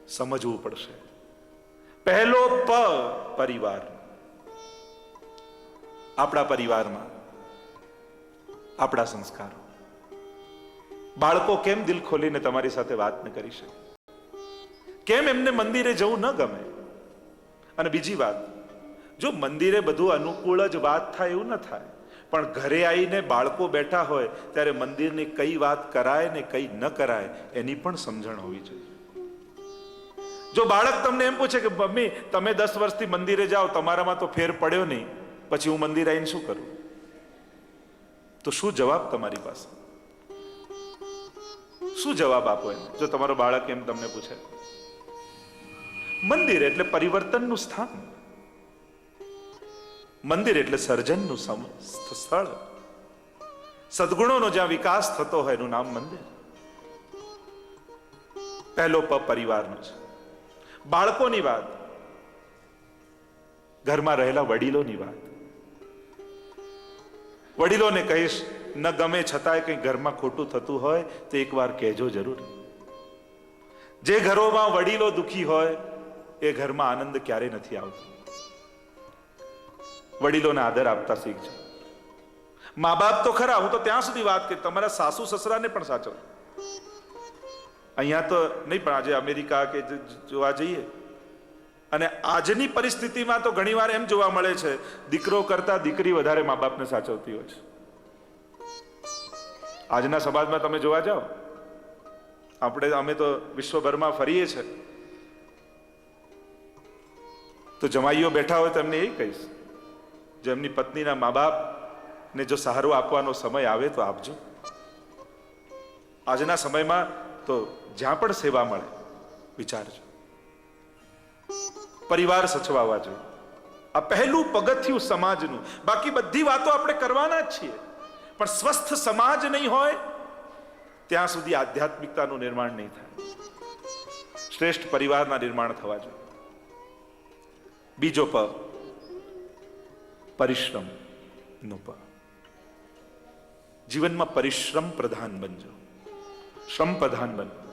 સમજવું પડશે. પહેલો પ પરિવાર. આપણા પરિવારમાં આપણા સંસ્કારો. બાળકો કેમ દિલ ખોલીને તમારી સાથે વાત ન કરી શકે? કેમ એમને મંદિરે જવું ન ગમે? અને બીજી વાત, જો મંદિરે બધું અનુકૂળ જ વાત થાય એવું ન થાય, પણ ઘરે આવીને બાળકો બેઠા હોય ત્યારે મંદિરની કઈ વાત કરાય ને કઈ ન કરાય એની પણ સમજણ હોવી જોઈએ. જો બાળક તમને એમ પૂછે કે મમ્મી તમે 10 વર્ષથી મંદિરે જાઓ, તમારામાં તો ફેર પડ્યો નહીં, પછી હું મંદિર આવીને શું કરું? તો શું જવાબ તમારી પાસે? શું જવાબ આપો એને જો તમારો બાળક એમ તમને પૂછે? મંદિર એટલે પરિવર્તનનું સ્થાન. મંદિર એટલે સર્જનનું સ્થળ. સદગુણોનો જ્યાં વિકાસ થતો હોય એનું નામ મંદિર. પહેલો પ પરિવારનો છે. બાળકોની વાત, ઘરમાં રહેલા વડીલોની વાત. વડીલોને કહીશ, ન ગમે છતાંય કંઈ ઘરમાં ખોટું થતું હોય તો એકવાર કહેજો જરૂર. જે ઘરોમાં વડીલો દુખી હોય એ ઘરમાં આનંદ ક્યારે નથી આવતો. વડીલોને આદર આપતા શીખજો. મા બાપ તો ખરા, હું તો ત્યાં સુધી વાત કરી તમારા સાસુ સસરાને પણ સાચવો. અહીંયા તો નહીં, પણ આજે અમેરિકા કે જોવા જઈએ અને આજની પરિસ્થિતિમાં તો ઘણીવાર એમ જોવા મળે છે દીકરો કરતા દીકરી વધારે મા બાપને સાચવતી હોય છે. આજના સમાજમાં તમે જોવા જાઓ, અમે તો વિશ્વભરમાં ફરીએ છીએ, તો જમાઈઓ બેઠા હોય તો એમને એ કહીશ, જો એમની પત્નીના મા બાપને જો સહારો આપવાનો સમય આવે તો આપજો. આજના સમયમાં તો જ્યાં પણ સેવા મળે વિચારજો. પરિવાર સચવાવા જોઈએ. આ પહેલું પગથિયું સમાજનું. બાકી બધી વાતો આપણે કરવાના જ છીએ, પણ સ્વસ્થ સમાજ નહીં હોય ત્યાં સુધી આધ્યાત્મિકતાનું નિર્માણ નહીં થાય. શ્રેષ્ઠ પરિવારના નિર્માણ થવા જોઈએ. બીજો પ પરિશ્રમ નો પ. જીવનમાં પરિશ્રમ પ્રધાન બનજો, શ્રમ પ્રધાન બનજો.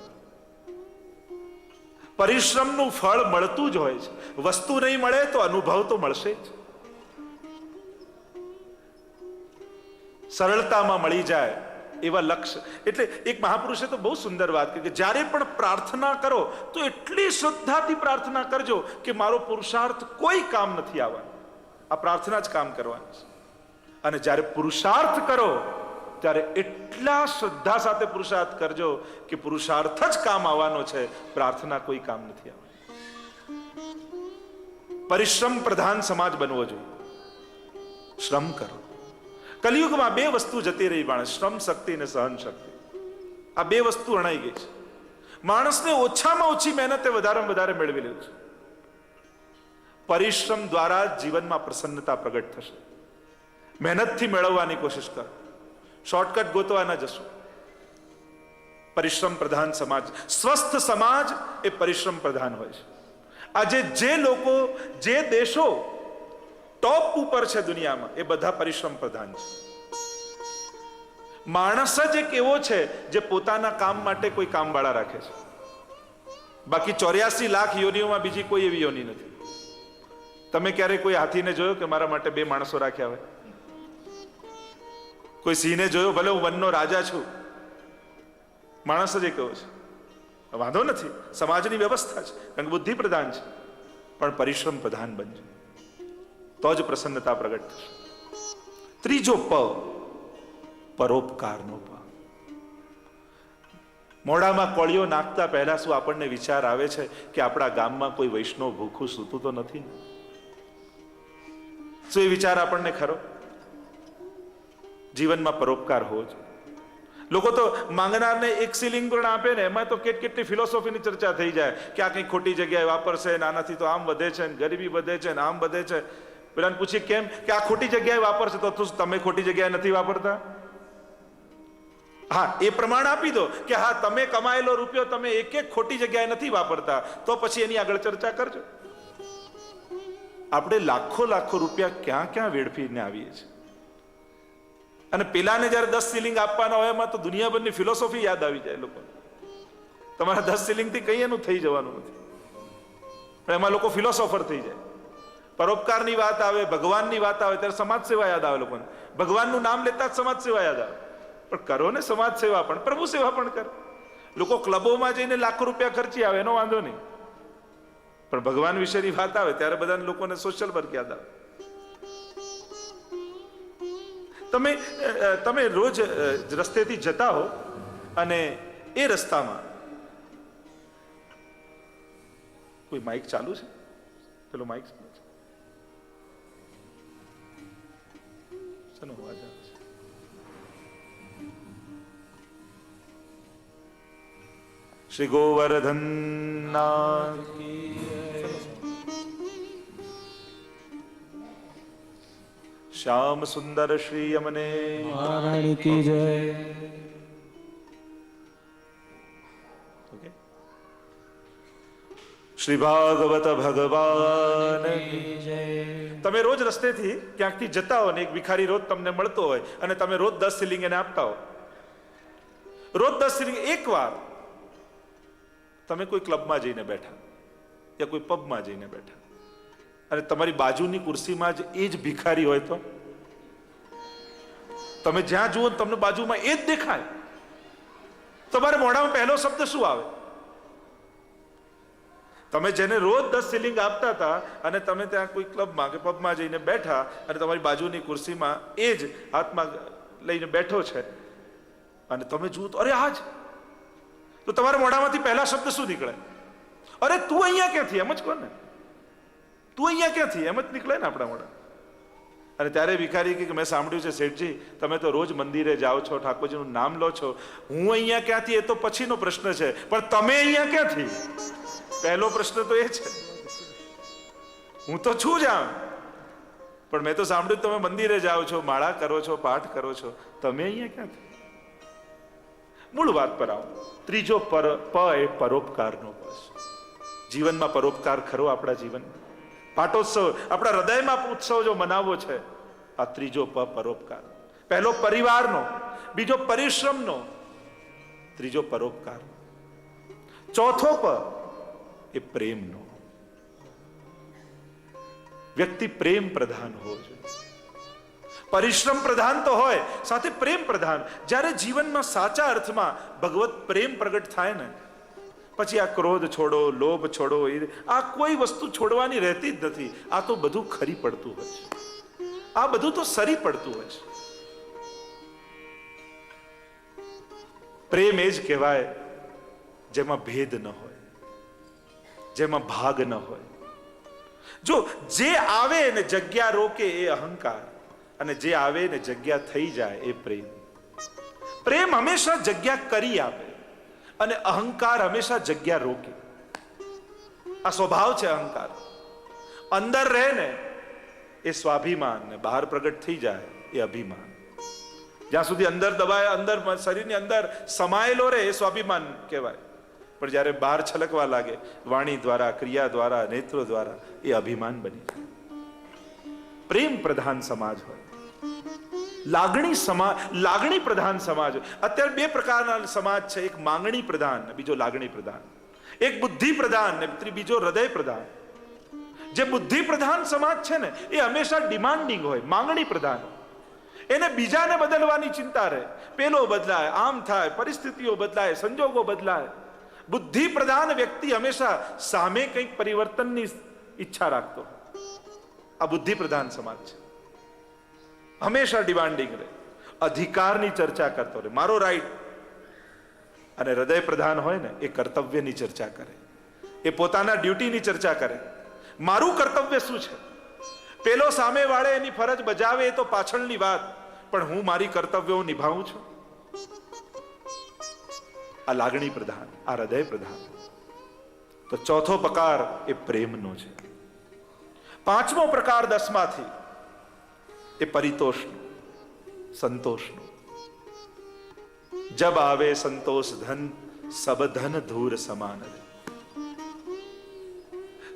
પરિશ્રમનું ફળ મળતું જ હોય છે. વસ્તુ નહીં મળે તો અનુભવ તો મળશે જ. સરળતામાં મળી જાય એવા લક્ષ્ય. એટલે એક મહાપુરુષે તો બહુ સુંદર વાત કરી કે જ્યારે પણ પ્રાર્થના કરો તો એટલી શ્રદ્ધાથી પ્રાર્થના કરજો કે મારો પુરુષાર્થ કોઈ કામ નથી આવવાનો, આ પ્રાર્થના જ કામ કરવાની છે. અને જ્યારે પુરુષાર્થ કરો ત્યારે એટલા શ્રદ્ધા સાથે પુરુષાર્થ કરજો કે પુરુષાર્થ જ કામ આવવાનો છે, પ્રાર્થના કોઈ કામ નથી આવવાનું. પરિશ્રમ પ્રધાન સમાજ બનવો જોઈએ. શ્રમ કરો. કલિયુગમાં બે વસ્તુ જતી રહી માણસ, શ્રમ શક્તિ અને સહન શક્તિ. આ બે વસ્તુ અણાઈ ગઈ છે. માણસને ઓછામાં ઓછી મહેનતે વધારેમાં વધારે મેળવી લેવું છે. પરિશ્રમ દ્વારા જીવનમાં પ્રસન્નતા પ્રગટ થશે. મહેનતથી મેળવવાની કોશિશ કરો, શોર્ટકટ ગોતવા ન જશો. પરિશ્રમ પ્રધાન સમાજ, સ્વસ્થ સમાજ એ પરિશ્રમ પ્રધાન હોય છે. આજે જે લોકો, જે દેશો ટોપ ઉપર છે દુનિયામાં, એ બધા પરિશ્રમ પ્રધાન છે. માણસ જ એક એવો છે જે પોતાના કામ માટે કોઈ કામવાળા રાખે છે. બાકી 84 લાખ યોનિઓમાં બીજી કોઈ એવી યોની નથી. તમે ક્યારે કોઈ હાથીને જોયો કે મારા માટે 2 માણસો રાખ્યા હોય? કોઈ સિંહને જોયો? ભલે હું વનનો રાજા છું, માણસ જ એક એવો છે. વાંધો નથી, સમાજની વ્યવસ્થા છે, કારણ કે બુદ્ધિ પ્રધાન છે, પણ પરિશ્રમ પ્રધાન બનજો તો જ પ્રસન્નતા પ્રગટ થશે. ત્રીજો પ પરોપકારનો પ. મોઢામાં કોળીઓ નાખતા પહેલા શું આપણને વિચાર આવે છે કે આપણા ગામમાં કોઈ વૈષ્ણવ ભૂખું સૂતું તો નથી ને? શું એ વિચાર આપણને ખરો? જીવનમાં પરોપકાર હોવો જોઈએ. લોકો તો માંગનારને 1 શિલિંગ પણ આપે ને એમાં તો કેટલી ફિલોસોફીની ચર્ચા થઈ જાય કે આ કંઈ ખોટી જગ્યાએ વાપરશે ને આનાથી તો આમ વધે છે ને ગરીબી વધે છે ને આમ વધે છે. પેલાને પૂછીએ કેમ? કે આ ખોટી જગ્યાએ વાપરશે. તો તમે ખોટી જગ્યાએ નથી વાપરતા? હા, એ પ્રમાણ આપી દો કે હા તમે કમાયેલો રૂપિયો તમે એક ખોટી જગ્યાએ નથી વાપરતા, તો પછી એની આગળ ચર્ચા કરજો. આપણે લાખો રૂપિયા ક્યાં ક્યાં વેડફીને આવીએ છીએ. અને પેલાને જયારે 10 શિલિંગ આપવાના હોય એમાં તો દુનિયાભરની ફિલોસોફી યાદ આવી જાય લોકો. તમારા 10 શિલિંગથી કઈ એનું થઈ જવાનું નથી. પણ એમાં લોકો ફિલોસોફર થઈ જાય. પરોપકારની વાત આવે, ભગવાનની વાત આવે ત્યારે સમાજ સેવા યાદ આવે લોકોને. ભગવાનનું નામ લેતા જ સમાજ સેવા યાદ આવે. પણ કરો ને સમાજ સેવા પણ, પ્રભુ સેવા પણ કરો. લોકો ક્લબોમાં જઈને લાખો રૂપિયા ખર્ચી આવે એનો વાંધો નહીં, પણ ભગવાન વિશેની વાત આવે ત્યારે બધા લોકોને સોશિયલ વર્ક યાદ આવે. તમે રોજ રસ્તેથી જતા હો અને એ રસ્તામાં કોઈ માઇક ચાલુ છે, પેલો માઇક શેનો અવાજ આવે છે? શ્રી ગોવર્ધન શ્યામ સુંદર શ્રી યમને મહારાણી કી જય. શ્રી ભાગવત ભગવાન. તમે રોજ રસ્તેથી ક્યાંકથી જતા હો ને એક ભિખારી રોજ તમને મળતો હોય અને તમે રોજ 10 શિલિંગ એને આપતા હો, રોજ 10 શિલિંગ. એક વાર તમે કોઈ ક્લબમાં જઈને બેઠા યા કોઈ પબમાં જઈને બેઠા અને તમારી બાજુની ખુરશીમાં જ એ જ ભિખારી હોય તો તમે જ્યાં જુઓ તમને બાજુમાં એ જ દેખાય, તમારે મોઢામાં પહેલો શબ્દ શું આવે? તમે જેને રોજ 10 શિલિંગ આપતા હતા અને તમે ત્યાં કોઈ ક્લબમાં કે પબમાં જઈને બેઠા અને તમારી બાજુની ખુરશીમાં એ જ હાથમાં લઈને બેઠો છે અને તમે જુઓ તો અરે આજ, તો તમારા મોઢામાંથી પહેલા શબ્દ શું નીકળે? અરે તું અહીંયા ક્યાંથી? એમ જ કહો ને, તું અહીંયા ક્યાંથી? એમ જ નીકળે ને આપણા મોઢા. અને ત્યારે ભિખારી કે મેં સાંભળ્યું છે શેઠજી તમે તો રોજ મંદિરે જાઓ છો, ઠાકોરજીનું નામ લો છો, હું અહીંયા ક્યાંથી એ તો પછીનો પ્રશ્ન છે, પણ તમે અહીંયા ક્યાંથી? પહેલો પ્રશ્ન તો એ છે. હું તો છું જ આમ, પણ મેં તો સાંભળ્યું તમે મંદિરે જાઓ છો, માળા કરો છો, પાઠ કરો છો, તમે અહીંયા ક્યાંથી? મૂળ વાત પર આવો. ત્રીજો પ એ પરોપકારનો પ છે. જીવનમાં પરોપકાર ખરો આપણા જીવનમાં? પાટોત્સવ, આપણા હૃદયમાં ઉત્સવ જો મનાવવો છે, આ ત્રીજો પ પરોપકાર. પહેલો પરિવારનો, બીજો પરિશ્રમનો, ત્રીજો પરોપકાર, ચોથો પ એ પ્રેમનો. વ્યક્તિ પ્રેમ પ્રધાન હોવો જોઈએ. પરિશ્રમ પ્રધાન તો હોય, સાથે પ્રેમ પ્રધાન. જ્યારે જીવનમાં સાચા અર્થમાં ભગવત પ્રેમ પ્રગટ થાય ને, પછી આ ક્રોધ છોડો, લોભ છોડો, આ કોઈ વસ્તુ છોડવાની રહેતી જ નથી. આ તો બધું ખરી પડતું હોય છે, આ બધું તો સરી પડતું હોય છે. પ્રેમ એ જ કહેવાય જેમાં ભેદ ન હોય, જેમાં ભાગ ન હોય. જો જે આવે ને જગ્યા રોકે એ અહંકાર, અને જે આવે ને જગ્યા થઈ જાય એ પ્રેમ. પ્રેમ હંમેશા જગ્યા કરી આપે અને અહંકાર હંમેશા જગ્યા રોકે. આ સ્વભાવ છે અહંકાર. અંદર રહે ને એ સ્વાભિમાન, ને બહાર પ્રગટ થઈ જાય એ અભિમાન. જ્યાં સુધી અંદર દબાય, અંદર શરીરની અંદર સમાયેલો રહે એ સ્વાભિમાન કહેવાય, પણ જ્યારે બહાર છલકવા લાગે વાણી દ્વારા, ક્રિયા દ્વારા, નેત્રો દ્વારા, એ અભિમાન બની જાય. પ્રેમ પ્રધાન સમાજ હોય, લાગણી પ્રધાન સમાજ હોય. અત્યારે બે પ્રકારના સમાજ છે, એક માંગણી પ્રધાન, બીજો લાગણી પ્રધાન. એક બુદ્ધિ પ્રધાન ને બીજો હૃદય પ્રધાન. જે બુદ્ધિ પ્રધાન સમાજ છે ને એ હંમેશા ડિમાન્ડિંગ હોય, માંગણી પ્રધાન. એને બીજાને બદલવાની ચિંતા રહે, પેલો બદલાય, આમ થાય, પરિસ્થિતિઓ બદલાય, સંજોગો બદલાય. બુદ્ધિ પ્રધાન વ્યક્તિ હંમેશા સામે કંઈક પરિવર્તનની ઈચ્છા રાખતો. આ બુદ્ધિ પ્રધાન સમાજ છે. હંમેશા ડિમાન્ડિંગ રહે, અધિકારની ચર્ચા કરતો રહે, મારો રાઈટ. અને હૃદય પ્રધાન હોય ને એ કર્તવ્યની ચર્ચા કરે, એ પોતાના ડ્યુટીની ચર્ચા કરે. મારું કર્તવ્ય શું છે? પેલો સામે વાળે એની ફરજ બજાવે એ તો પાછળની વાત, પણ હું મારી કર્તવ્યો નિભાવું છું. આ લાગણી પ્રધાન, આ હૃદય પ્રધાન. તો ચોથો પ્રકાર એ પ્રેમનો છે. પાંચમો પ્રકાર 10માંથી એ પરિતોષનો, સંતોષનો. જબ આવે સંતોષ ધન, સબ ધન ધૂર સમાન.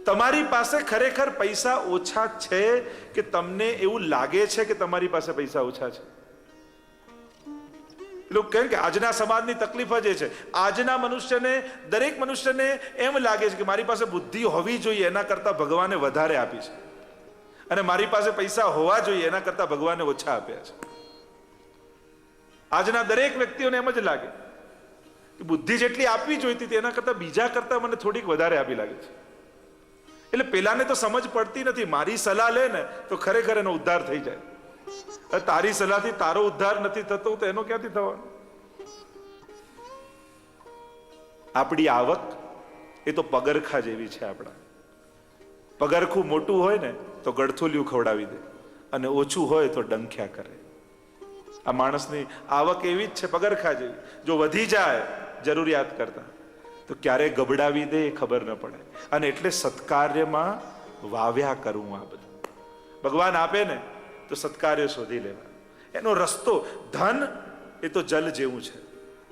તમારી પાસે ખરેખર પૈસા ઓછા છે કે તમને એવું લાગે છે કે તમારી પાસે પૈસા ઓછા છે? લોકો કહે કે આજના સમાજની તકલીફ જ એ છે, આજના મનુષ્યને, દરેક મનુષ્યને એમ લાગે છે કે મારી પાસે બુદ્ધિ હોવી જોઈએ એના કરતા ભગવાને વધારે આપી છે, અને મારી પાસે પૈસા હોવા જોઈએ એના કરતા ભગવાને ઓછા આપ્યા છે. આજના દરેક વ્યક્તિઓને એમ જ લાગે કે બુદ્ધિ જેટલી આપવી જોઈતી એના કરતા બીજા કરતા મને થોડીક વધારે આપી લાગે છે. એટલે પેલાને તો સમજ પડતી નથી, મારી સલાહ લે ને તો ખરેખર એનો ઉદ્ધાર થઈ જાય. તારી સલાહથી તારો ઉદ્ધાર નથી થતો તો એનો ક્યાંથી થવાનો? આપણી આવક એ તો પગરખા જેવી છે. આપણા પગરખું મોટું હોય ને તો ગળથોલિયું ખવડાવી દે, અને ઓછું હોય તો ડંખ્યા કરે. આ માણસની આવક એવી જ છે, પગરખા જેવી. જો વધી જાય જરૂરિયાત કરતા તો ક્યારે ગબડાવી દે એ ખબર ન પડે. અને એટલે સત્કાર્યમાં વાવ્યા કરવું. આ બધું ભગવાન આપે ને તો સત્કાર્ય શોધી લેવા. એનો રસ્તો, ધન એ તો જલ જેવું છે,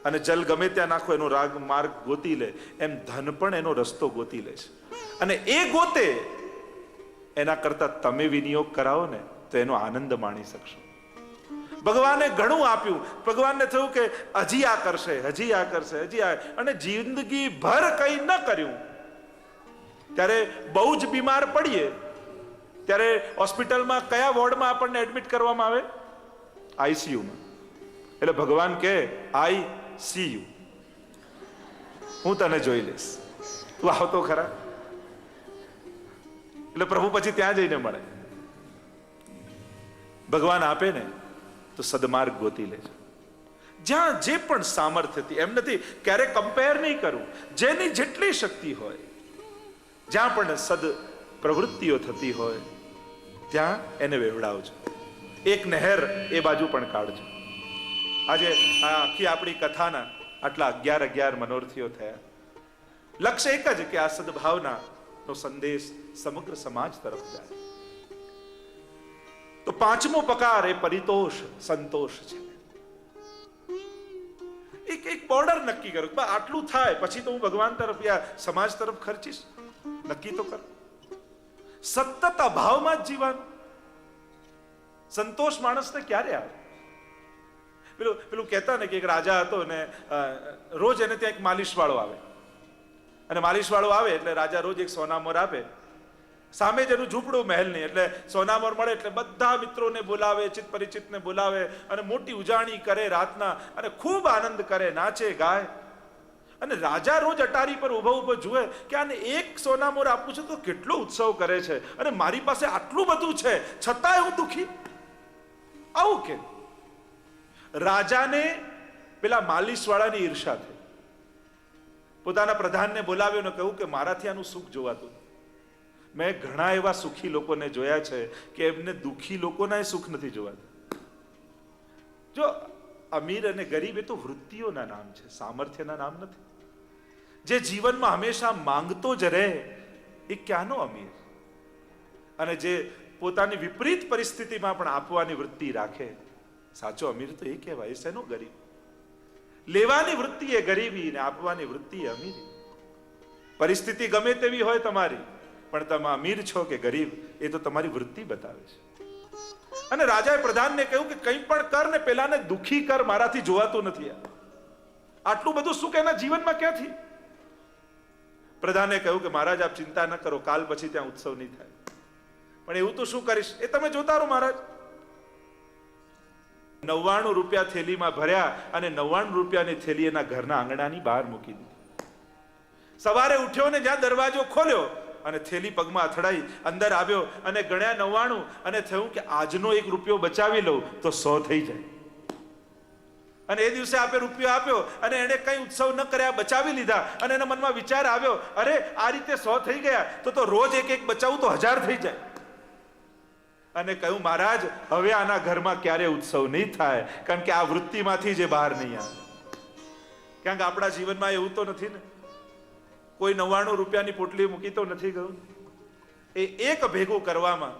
અને જલ ગમે ત્યાં નાખો એનો માર્ગ ગોતી લે, એમ ધન પણ એનો રસ્તો ગોતી લે છે. અને એ ગોતે એના કરતા તમે વિનિયોગ કરાવો ને તો એનો આનંદ માણી શકશો. ભગવાને ઘણું આપ્યું, ભગવાનને થયું કે હજી આ કરશે, હજી આ કરશે, હજી આ, અને જિંદગી ભર કંઈ ન કર્યું. ત્યારે બહુ જ બીમાર પડીએ ત્યારે હોસ્પિટલમાં કયા વોર્ડમાં આપણને એડમિટ કરવામાં આવે? આઈસીયુમાં. એટલે ભગવાન કહે આઈ સી યુ, હું તને જોઈ લઈશ, તું આવતો ખરા. એટલે પ્રભુ પછી ત્યાં જઈને મળે. ભગવાન આપે ને તો સદમાર્ગ ગોતી લે છે. જ્યાં જે પણ સામર્થ્યથી, એમ નથી, ક્યારે કમ્પેર નહીં કરવું, જેની જેટલી શક્તિ હોય, જ્યાં પણ સદ પ્રવૃત્તિઓ થતી હોય ત્યાં એને વેવડાવજો. એક નહેર એ બાજુ પણ કાઢજો. આજે આ આખી આપણી કથાના આટલા 11 મનોરથીઓ થયા. લક્ષ્ય એક જ કે આ સદભાવના નો સંદેશ સમગ્ર સમાજ તરફ જાય. તો પાંચમો પકાર એ પરિતોષ, સંતોષ છે. એક બોર્ડર નક્કી કરો, આટલું થાય પછી તો હું ભગવાન તરફ યા સમાજ તરફ ખર્ચીશ. નક્કી તો કરો. સતત અભાવમાં જ જીવવાનું. સંતોષ માણસને ક્યારે આવે? પેલું કહેતા ને કે એક રાજા હતો ને રોજ એને ત્યાં એક માલિશ વાળો આવે, અને માલિશ વાળો આવે એટલે રાજા રોજ એક સોનામોર આપે. સામે જ એનું ઝૂંપડું મહેલની, એટલે સોનામોર મળે એટલે બધા મિત્રોને બોલાવે, ચિત પરિચિતને બોલાવે, અને મોટી ઉજાણી કરે રાતના, અને ખૂબ આનંદ કરે, નાચે ગાય. અને રાજા રોજ અટારી પર ઊભો જુએ કે આને એક સોનામોર આપું છું તો કેટલો ઉત્સવ કરે છે, અને મારી પાસે આટલું બધું છે છતાંય હું દુખી. આવું કે રાજાને પેલા માલિશ વાળાની ઈર્ષા થઈ. પોતાના પ્રધાનને બોલાવ્યો ને કહ્યું કે મારાથી આનું સુખ જોવાતું. મેં ઘણા એવા સુખી લોકોને જોયા છે કે એમને દુખી લોકોના સુખ નથી જોવાતા. જો અમીર અને ગરીબ એ તો વૃત્તિઓના નામ છે, સામર્થ્યના નામ નથી. જે જીવનમાં હંમેશા માંગતો જ રહે એ ક્યાંનો અમીર? અને જે પોતાની વિપરીત પરિસ્થિતિમાં પણ આપવાની વૃત્તિ રાખે, સાચો અમીર તો એ કહેવાય. શેનો ગરીબ? લેવાની વૃત્તિ એ ગરીબી, ને આપવાની વૃત્તિ એ અમીરી. પરિસ્થિતિ ગમે તેવી હોય તમારી, પણ તમે અમીર છો કે ગરીબ એ તો તમારી વૃત્તિ બતાવે છે. અને રાજાએ પ્રધાનને કહ્યું કે કંઈ પણ કર ને પેલાને દુખી કર, મારાથી જોવાતું નથી. આટલું બધું સુખ એના જીવનમાં ક્યાંથી? પ્રધાને કહ્યું કે મહારાજ આપ ચિંતા ન કરો, કાલ પછી ત્યાં ઉત્સવ નહીં થાય. પણ એવું તો શું કરીશ એ તમે જોતા રહો મહારાજ. 99 રૂપિયા થેલીમાં ભર્યા, અને 99 રૂપિયાની થેલી એના ઘરના આંગણાની બહાર મૂકી દીધી. સવારે ઉઠ્યો ને જ્યાં દરવાજો ખોલ્યો અને થેલી પગમાં અથડાઈ, અંદર આવ્યો અને ગણ્યા 99, અને થયું કે આજનો 1 રૂપિયો બચાવી લઉં તો 100 થઈ જાય. અને એ દિવસે આપે રૂપિયો આપ્યો, અને એને કઈ ઉત્સવ ન કર્યા, બચાવી લીધા. અને એના મનમાં વિચાર આવ્યો, અરે આ રીતે 100 થઈ ગયા તો રોજ એક બચાવું તો 1000 થઈ જાય. અને કહ્યું મહારાજ હવે આના ઘરમાં ક્યારે ઉત્સવ નહીં થાય, કારણ કે આ વૃત્તિમાંથી જે બહાર નહીં આવે. કારણ કે આપણા જીવનમાં એવું તો નથી ને, કોઈ 99 રૂપિયાની પોટલી મૂકી તો નથી ગયું. એ એક ભેગું કરવામાં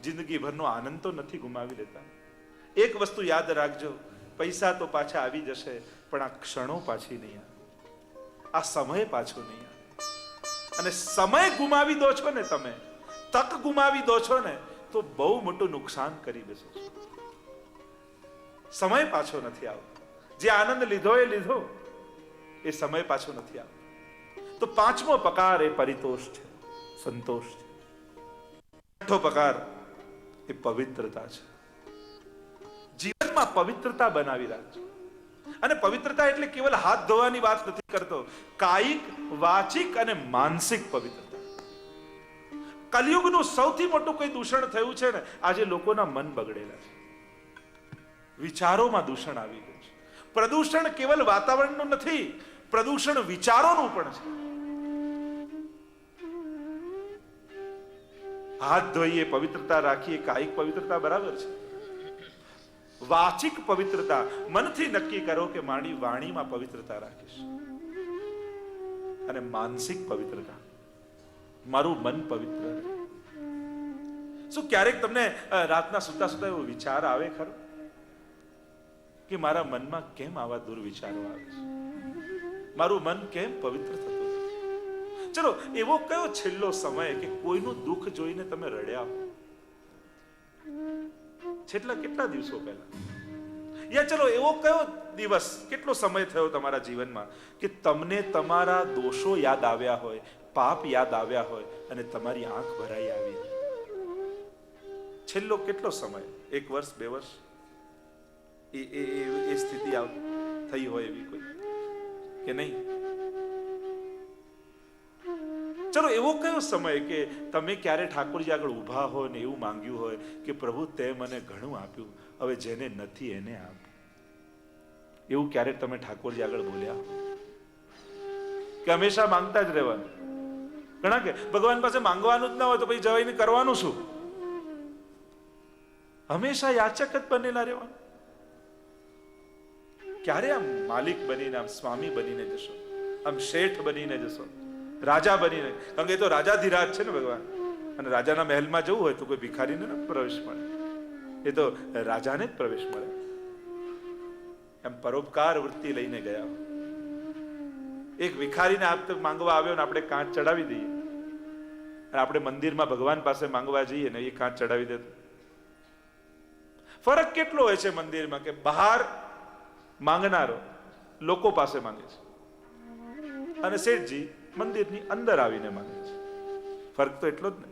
જિંદગીભરનો આનંદ તો નથી ગુમાવી લેતા. એક વસ્તુ યાદ રાખજો, પૈસા તો પાછા આવી જશે, પણ આ ક્ષણો પાછી નહીં આવે, આ સમય પાછો નહીં આવે. અને સમય ગુમાવી દો છો ને તમે, તક ગુમાવી દો છો ને, તો બહુ મોટું નુકસાન કરી બેસો છો. સમય પાછો નથી આવતો. જે આનંદ લીધો એ લીધો, એ સમય પાછો નથી આવતો. તો પાંચમો પકાર એ પરિતોષ છે, સંતોષ છે. છઠ્ઠો પકાર એ પવિત્રતા છે. જીવનમાં પવિત્રતા બનાવી રાખજો. અને પવિત્રતા એટલે કેવલ હાથ ધોવાની વાત નથી કરતો, કાયિક, વાચિક અને માનસિક પવિત્રતા. કલયુગનું સૌથી મોટું કોઈ દૂષણ થયું છે ને, આજે લોકોના મન બગડેલા છે, વિચારોમાં દૂષણ આવી ગયું છે. પ્રદૂષણ કેવલ વાતાવરણનું નથી, પ્રદૂષણ વિચારોનું પણ છે. હાથ ધોઈએ, પવિત્રતા રાખીએ, કાયિક પવિત્રતા બરાબર છે. વાચિક પવિત્રતા, મનથી નક્કી કરો કે મારી વાણીમાં પવિત્રતા રાખીશ. અને માનસિક પવિત્રતા, મારું મન પવિત્ર રહે. શું ક્યારેક તમને રાતના સુતા સુતા એવો વિચાર આવે ખરો કે મારા મનમાં કેમ આવા દુર્વિચારો આવે છે, મારું મન કેમ પવિત્ર થતું નથી? ચલો, એવો કયો છેલ્લો સમય કે કોઈનું દુઃખ જોઈને તમે રડ્યા હો? છેલ્લા કેટલા દિવસો પહેલા? યા ચલો, એવો કયો દિવસ, કેટલો સમય થયો તમારા જીવનમાં કે તમને તમારા દોષો યાદ આવ્યા હોય, પાપ યાદ આવ્યા હોય અને તમારી આંખ ભરાઈ આવી? છેલ્લો કેટલો સમય? 1 વર્ષ, 2 વર્ષ? એ સ્થિતિ થઈ હોય એવી કોઈ કે નહીં? ચલો, એવો કયો સમય કે તમે ક્યારે ઠાકોરજી આગળ ઊભા હોય ને એવું માંગ્યું હોય કે પ્રભુ તે મને ઘણું આપ્યું, હવે જેને નથી એને આપ? એવું ક્યારેક તમે ઠાકોરજી આગળ બોલ્યા કે હંમેશા માંગતા જ રહેવાનું? ઘણા કે ભગવાન પાસે માંગવાનું જ ના હોય તો પછી જઈને કરવાનું શું? હંમેશા યાચક જ બનેલા રહેવાનું. ક્યારે આમ માલિક બનીને, આમ સ્વામી બનીને જશો, આમ શેઠ બનીને જશો, રાજા બનીને? કારણ કે એ તો રાજાધિરાજ છે ને ભગવાન. અને રાજાના મહેલમાં જવું હોય તો કોઈ ભિખારીને ન પ્રવેશ મળે, એ તો રાજાને જ પ્રવેશ મળે. એમ પરોપકાર વૃત્તિ લઈને ગયા. એક ભિખારીને આપ માંગવા આવ્યો ને આપણે કાંચ ચડાવી દઈએ, અને આપણે મંદિરમાં ભગવાન પાસે માંગવા જઈએ ને એ કાંચ ચડાવી દેતો. ફરક કેટલો હોય છે મંદિરમાં કે બહાર માંગનારો લોકો પાસે માંગે છે અને શેઠજી મંદિરની અંદર આવીને માંગે છે. ફરક તો એટલો જ ને.